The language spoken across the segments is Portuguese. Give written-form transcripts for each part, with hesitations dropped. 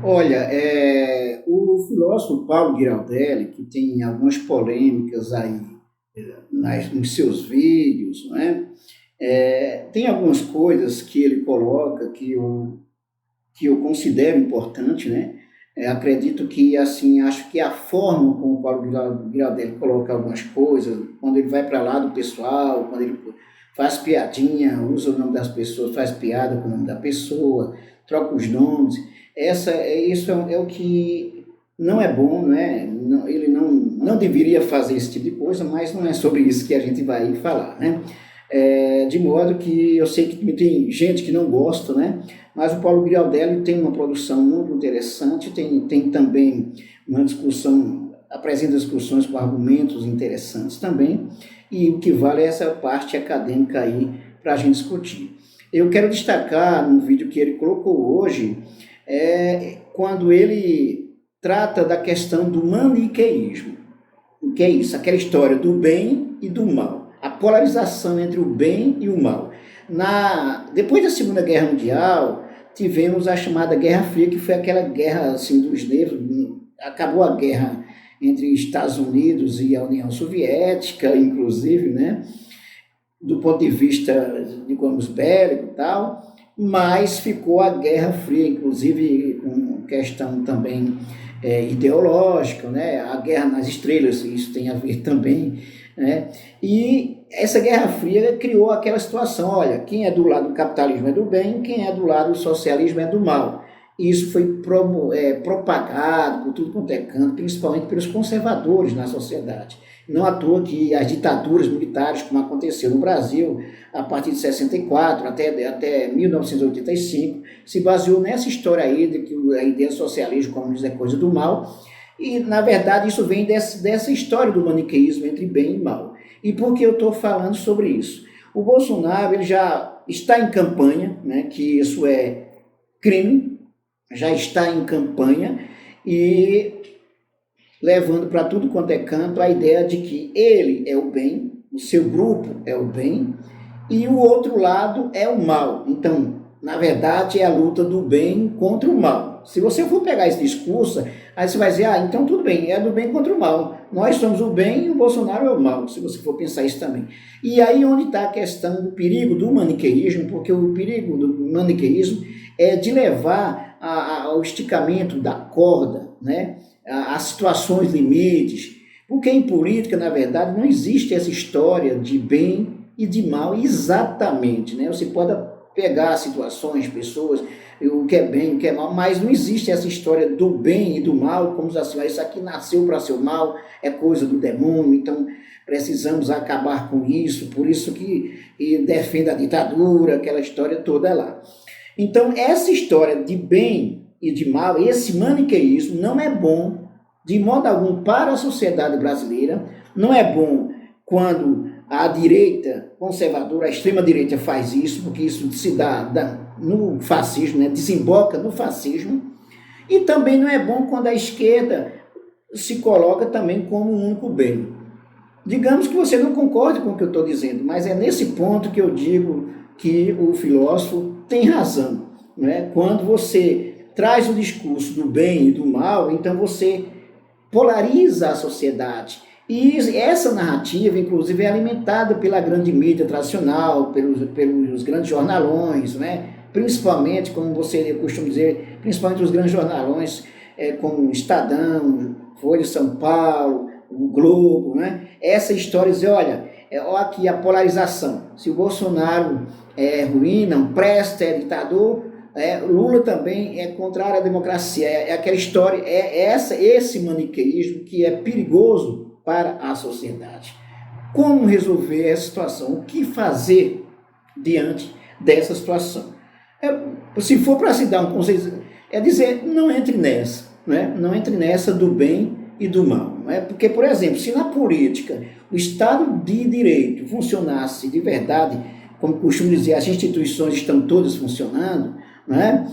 Olha, o filósofo Paulo Giraldelli, que tem algumas polêmicas aí nos seus vídeos, não é? Tem algumas coisas que ele coloca que eu considero importante, né? Acredito que, assim, acho que a forma como o Paulo Giraldelli coloca algumas coisas, quando ele vai para lá do pessoal, quando ele faz piadinha, usa o nome das pessoas, faz piada com o nome da pessoa, troca os nomes, isso é o que não é bom, né? Ele não deveria fazer esse tipo de coisa, mas não é sobre isso que a gente vai falar, né? De modo que eu sei que tem gente que não gosta, né? Mas o Paulo Giraldelli tem uma produção muito interessante, tem também uma discussão, apresenta discussões com argumentos interessantes também, e o que vale é essa parte acadêmica aí para a gente discutir. Eu quero destacar no vídeo que ele colocou hoje, quando ele trata da questão do maniqueísmo. O que é isso? Aquela história do bem e do mal. A polarização entre o bem e o mal. Depois da Segunda Guerra Mundial, tivemos a chamada Guerra Fria, que foi aquela guerra assim, dos nervos. Acabou a guerra entre Estados Unidos e a União Soviética, inclusive, né? Do ponto de vista, digamos, bélico e tal, mas ficou a Guerra Fria, inclusive com questão também ideológica, né? A Guerra nas Estrelas, isso tem a ver também, né? E essa Guerra Fria criou aquela situação, olha, quem é do lado do capitalismo é do bem, quem é do lado do socialismo é do mal. E isso foi propagado por tudo quanto é canto, principalmente pelos conservadores na sociedade. Não à toa que as ditaduras militares, como aconteceu no Brasil, a partir de 64 até 1985, se baseou nessa história aí de que a ideia socialista, como diz, é coisa do mal. E, na verdade, isso vem dessa história do maniqueísmo entre bem e mal. E por que eu estou falando sobre isso? O Bolsonaro ele já está em campanha, né, que isso é crime, já está em campanha e levando para tudo quanto é canto a ideia de que ele é o bem, o seu grupo é o bem e o outro lado é o mal. Então, na verdade, é a luta do bem contra o mal. Se você for pegar esse discurso, aí você vai dizer, então tudo bem, é do bem contra o mal. Nós somos o bem e o Bolsonaro é o mal, se você for pensar isso também. E aí onde está a questão do perigo do maniqueísmo, porque o perigo do maniqueísmo é de levar ao esticamento da corda, né? As situações limites, porque em política, na verdade, não existe essa história de bem e de mal exatamente, né? Você pode pegar situações, pessoas, o que é bem, o que é mal, mas não existe essa história do bem e do mal, como assim, isso aqui nasceu para ser o mal, é coisa do demônio, então precisamos acabar com isso, por isso que defende a ditadura, aquela história toda lá. Então, essa história de bem e de mal, esse maniqueísmo não é bom de modo algum para a sociedade brasileira, não é bom quando a direita conservadora, a extrema-direita faz isso, porque isso se dá no fascismo, né? Desemboca no fascismo, e também não é bom quando a esquerda se coloca também como um único bem. Digamos que você não concorde com o que eu estou dizendo, mas é nesse ponto que eu digo que o filósofo tem razão, né? Quando você traz o discurso do bem e do mal, então você polariza a sociedade. E essa narrativa, inclusive, é alimentada pela grande mídia tradicional, pelos grandes jornalões, né? Principalmente, como você costuma dizer, principalmente os grandes jornalões, como Estadão, Folha de São Paulo, o Globo, né? Essa história diz, olha aqui a polarização. Se o Bolsonaro é ruim, não presta, é ditador, Lula também é contrário à democracia. É aquela história, esse maniqueísmo que é perigoso para a sociedade. Como resolver essa situação? O que fazer diante dessa situação? Se for para se dar um conselho, é dizer, não entre nessa, né? Não entre nessa do bem e do mal. Né? Porque, por exemplo, se na política o Estado de Direito funcionasse de verdade, como costumo dizer, as instituições estão todas funcionando, né?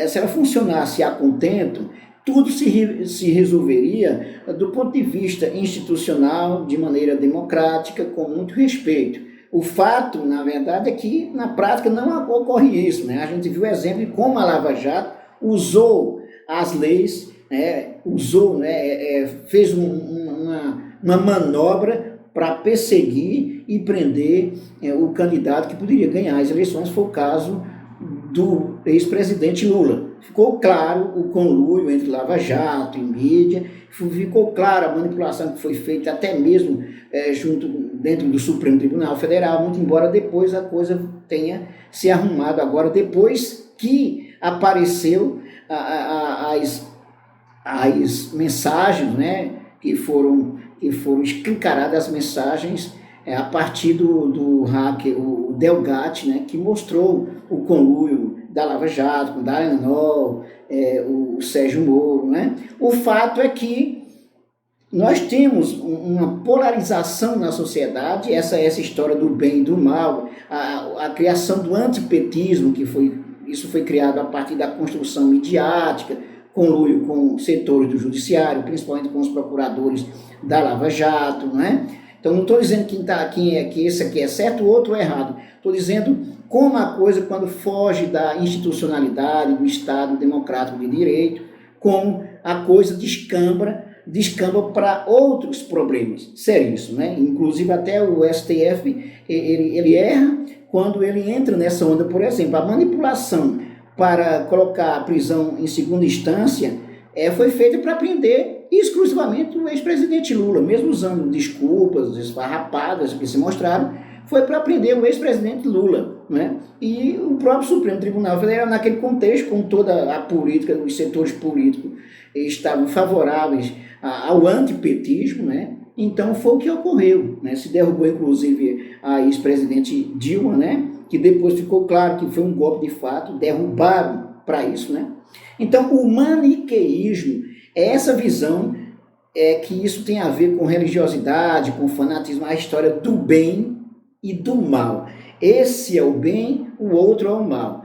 Se ela funcionasse a contento, tudo se resolveria do ponto de vista institucional, de maneira democrática, com muito respeito. O fato, na verdade, é que na prática não ocorre isso, né? A gente viu o exemplo de como a Lava Jato usou as leis, usou, fez uma manobra para perseguir e prender o candidato que poderia ganhar as eleições, foi o caso do ex-presidente Lula. Ficou claro o conluio entre Lava Jato e mídia, ficou claro a manipulação que foi feita até mesmo dentro do Supremo Tribunal Federal, muito embora depois a coisa tenha se arrumado agora, depois que apareceu as mensagens, que foram escancaradas, as mensagens a partir do hacker, o Delgatti, que mostrou o conluio da Lava Jato, com o Dallagnol, o Sérgio Moro. O fato é que nós temos uma polarização na sociedade, essa história do bem e do mal, a criação do antipetismo, isso foi criado a partir da construção midiática, conluio com setores do judiciário, principalmente com os procuradores da Lava Jato, Então não estou dizendo que esse aqui é certo, o outro é errado. Estou dizendo como a coisa, quando foge da institucionalidade, do Estado democrático de direito, como a coisa descamba para outros problemas seríssimos, Inclusive até o STF, ele erra quando ele entra nessa onda, por exemplo, a manipulação para colocar a prisão em segunda instância foi feita para prender exclusivamente o ex-presidente Lula, mesmo usando desculpas esfarrapadas que se mostraram, foi para prender o ex-presidente Lula, E o próprio Supremo Tribunal Federal, naquele contexto, com toda a política, os setores políticos estavam favoráveis ao antipetismo, Então foi o que ocorreu, Se derrubou inclusive a ex-presidente Dilma, Que depois ficou claro que foi um golpe de fato, derrubaram para isso, Então o maniqueísmo é essa visão que isso tem a ver com religiosidade, com fanatismo, a história do bem e do mal. Esse é o bem, o outro é o mal.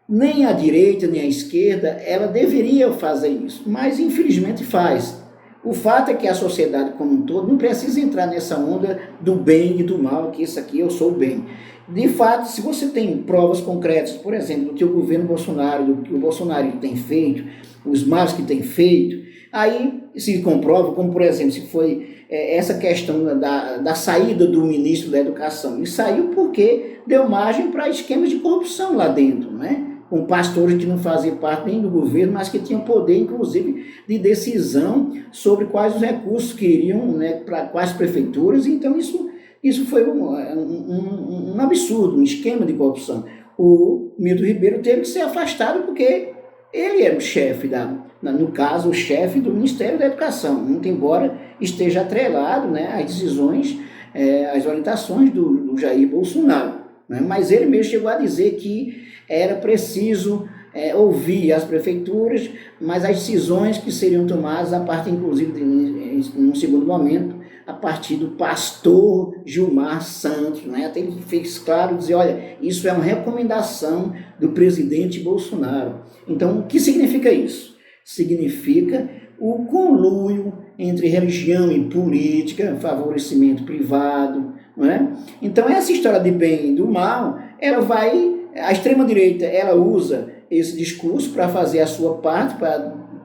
Nem a direita, nem a esquerda, ela deveria fazer isso, mas infelizmente faz. O fato é que a sociedade como um todo não precisa entrar nessa onda do bem e do mal, que isso aqui eu sou o bem. De fato, se você tem provas concretas, por exemplo, do que o governo Bolsonaro, do que o Bolsonaro tem feito, os males que tem feito, aí se comprova, como por exemplo, se foi essa questão da saída do ministro da Educação. Ele saiu porque deu margem para esquemas de corrupção lá dentro, Com pastores que não faziam parte nem do governo, mas que tinham poder, inclusive, de decisão sobre quais os recursos que iriam, para quais prefeituras. Então, isso foi um absurdo, um esquema de corrupção. O Milton Ribeiro teve que ser afastado porque ele era o chefe, no caso, o chefe do Ministério da Educação, muito embora esteja atrelado às decisões, às orientações do Jair Bolsonaro. Mas ele mesmo chegou a dizer que era preciso ouvir as prefeituras, mas as decisões que seriam tomadas a partir, inclusive, num segundo momento, a partir do pastor Gilmar Santos, Até ele fez claro, dizer, olha, isso é uma recomendação do presidente Bolsonaro. Então, o que significa isso? Significa o conluio entre religião e política, favorecimento privado, Então, essa história de bem e do mal, a extrema-direita, ela usa esse discurso para fazer a sua parte, para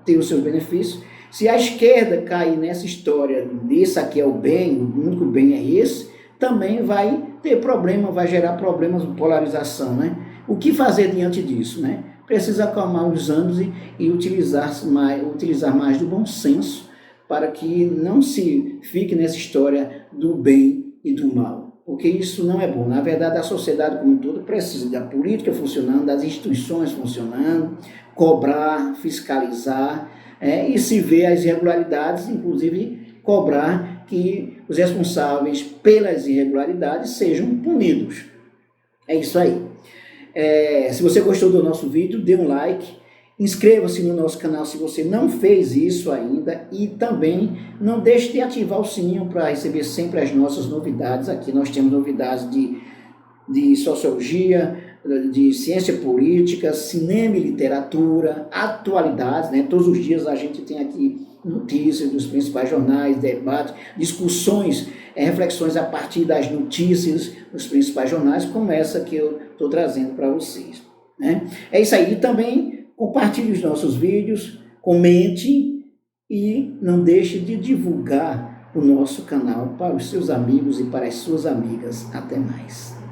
ter os seus benefícios. Se a esquerda cair nessa história desse aqui é o bem, o único bem é esse, também vai ter problema, vai gerar problemas de polarização, O que fazer diante disso, Precisa acalmar os ânimos e utilizar mais do bom senso para que não se fique nessa história do bem e do mal, porque isso não é bom. Na verdade, a sociedade como um todo precisa da política funcionando, das instituições funcionando, cobrar, fiscalizar, e se ver as irregularidades, inclusive cobrar que os responsáveis pelas irregularidades sejam punidos. É isso aí. Se você gostou do nosso vídeo, dê um like, inscreva-se no nosso canal se você não fez isso ainda e também não deixe de ativar o sininho para receber sempre as nossas novidades. Aqui nós temos novidades de sociologia, de ciência política, cinema e literatura, atualidades, Todos os dias a gente tem aqui notícias dos principais jornais, debates, discussões, reflexões a partir das notícias dos principais jornais, como essa que eu estou trazendo para vocês. É isso aí. E também compartilhe os nossos vídeos, comente e não deixe de divulgar o nosso canal para os seus amigos e para as suas amigas. Até mais.